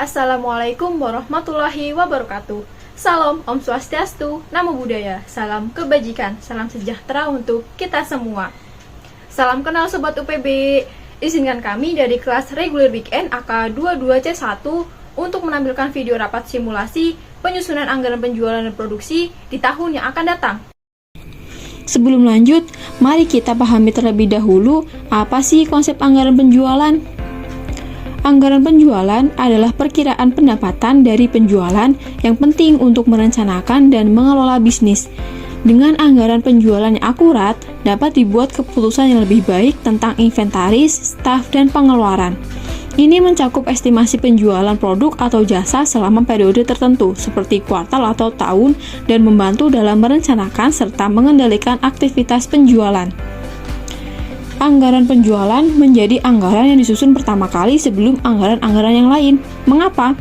Assalamualaikum warahmatullahi wabarakatuh. Salam Om Swastiastu, Namo Buddhaya, salam kebajikan, salam sejahtera untuk kita semua. Salam kenal Sobat UPB. Izinkan kami dari kelas reguler weekend AK22C1 untuk menampilkan video rapat simulasi penyusunan anggaran penjualan dan produksi di tahun yang akan datang. Sebelum lanjut, mari kita pahami terlebih dahulu apa sih konsep anggaran penjualan. Anggaran penjualan adalah perkiraan pendapatan dari penjualan yang penting untuk merencanakan dan mengelola bisnis. Dengan anggaran penjualan yang akurat, dapat dibuat keputusan yang lebih baik tentang inventaris, staf, dan pengeluaran. Ini mencakup estimasi penjualan produk atau jasa selama periode tertentu, seperti kuartal atau tahun, dan membantu dalam merencanakan serta mengendalikan aktivitas penjualan. Anggaran penjualan menjadi anggaran yang disusun pertama kali sebelum anggaran-anggaran yang lain. Mengapa?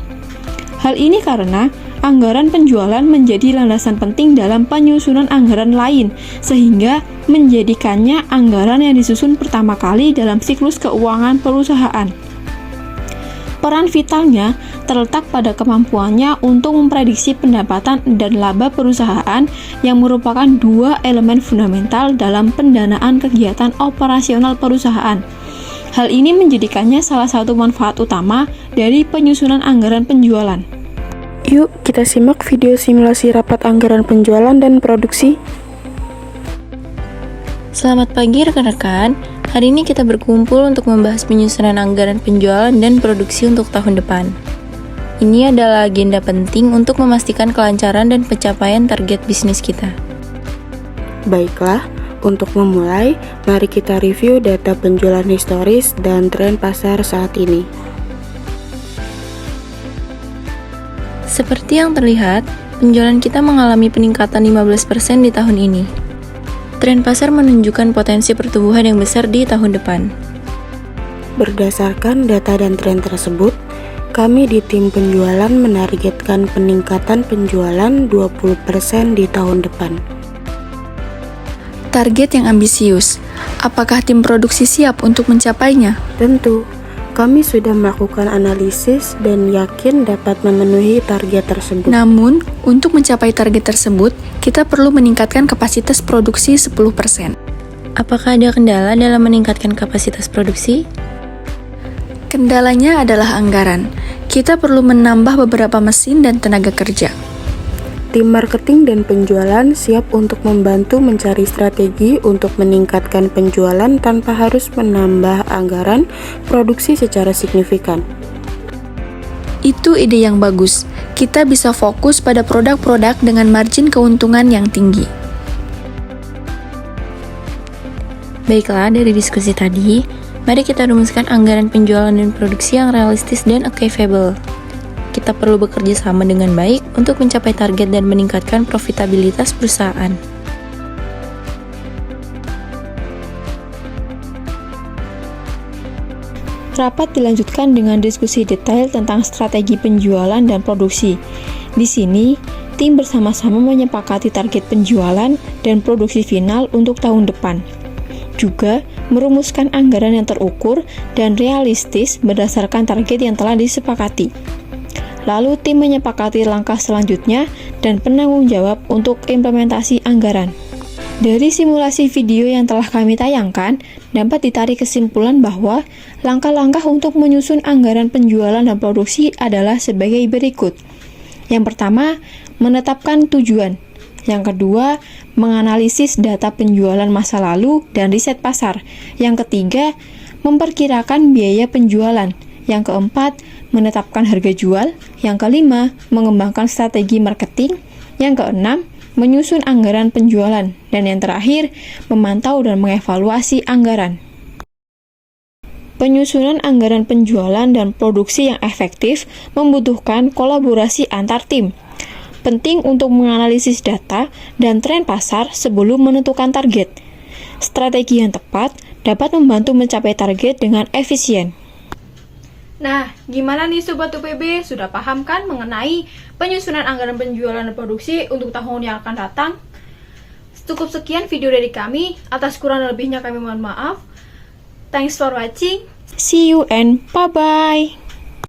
Hal ini karena anggaran penjualan menjadi landasan penting dalam penyusunan anggaran lain, sehingga menjadikannya anggaran yang disusun pertama kali dalam siklus keuangan perusahaan. Peran vitalnya terletak pada kemampuannya untuk memprediksi pendapatan dan laba perusahaan yang merupakan dua elemen fundamental dalam pendanaan kegiatan operasional perusahaan. Hal ini menjadikannya salah satu manfaat utama dari penyusunan anggaran penjualan. Yuk, kita simak video simulasi rapat anggaran penjualan dan produksi. Selamat pagi rekan-rekan. Hari ini kita berkumpul untuk membahas penyusunan anggaran penjualan dan produksi untuk tahun depan. Ini adalah agenda penting untuk memastikan kelancaran dan pencapaian target bisnis kita. Baiklah, untuk memulai, mari kita review data penjualan historis dan tren pasar saat ini. Seperti yang terlihat, penjualan kita mengalami peningkatan 15% di tahun ini. Tren pasar menunjukkan potensi pertumbuhan yang besar di tahun depan. Berdasarkan data dan tren tersebut, kami di tim penjualan menargetkan peningkatan penjualan 20% di tahun depan. Target yang ambisius. Apakah tim produksi siap untuk mencapainya? Tentu, kami sudah melakukan analisis dan yakin dapat memenuhi target tersebut. Namun, untuk mencapai target tersebut, kita perlu meningkatkan kapasitas produksi 10%. Apakah ada kendala dalam meningkatkan kapasitas produksi? Kendalanya adalah anggaran. Kita perlu menambah beberapa mesin dan tenaga kerja. Tim marketing dan penjualan siap untuk membantu mencari strategi untuk meningkatkan penjualan tanpa harus menambah anggaran produksi secara signifikan. Itu ide yang bagus. Kita bisa fokus pada produk-produk dengan margin keuntungan yang tinggi. Baiklah, dari diskusi tadi, mari kita rumuskan anggaran penjualan dan produksi yang realistis dan achievable. Kita perlu bekerja sama dengan baik untuk mencapai target dan meningkatkan profitabilitas perusahaan. Rapat dilanjutkan dengan diskusi detail tentang strategi penjualan dan produksi. Di sini, tim bersama-sama menyepakati target penjualan dan produksi final untuk tahun depan. Juga merumuskan anggaran yang terukur dan realistis berdasarkan target yang telah disepakati. Lalu tim menyepakati langkah selanjutnya dan penanggung jawab untuk implementasi anggaran. Dari simulasi video yang telah kami tayangkan, dapat ditarik kesimpulan bahwa langkah-langkah untuk menyusun anggaran penjualan dan produksi adalah sebagai berikut. Yang pertama, menetapkan tujuan. Yang kedua, menganalisis data penjualan masa lalu dan riset pasar. Yang ketiga, memperkirakan biaya penjualan. Yang keempat, menetapkan harga jual. Yang kelima, mengembangkan strategi marketing. Yang keenam, menyusun anggaran penjualan. Dan yang terakhir, memantau dan mengevaluasi anggaran. Penyusunan anggaran penjualan dan produksi yang efektif membutuhkan kolaborasi antar tim. Penting untuk menganalisis data dan tren pasar sebelum menentukan target. Strategi yang tepat dapat membantu mencapai target dengan efisien. Nah, gimana nih Sobat UPB? Sudah paham kan mengenai penyusunan anggaran penjualan dan produksi untuk tahun yang akan datang? Cukup sekian video dari kami. Atas kurang lebihnya kami mohon maaf. Thanks for watching. See you and bye-bye.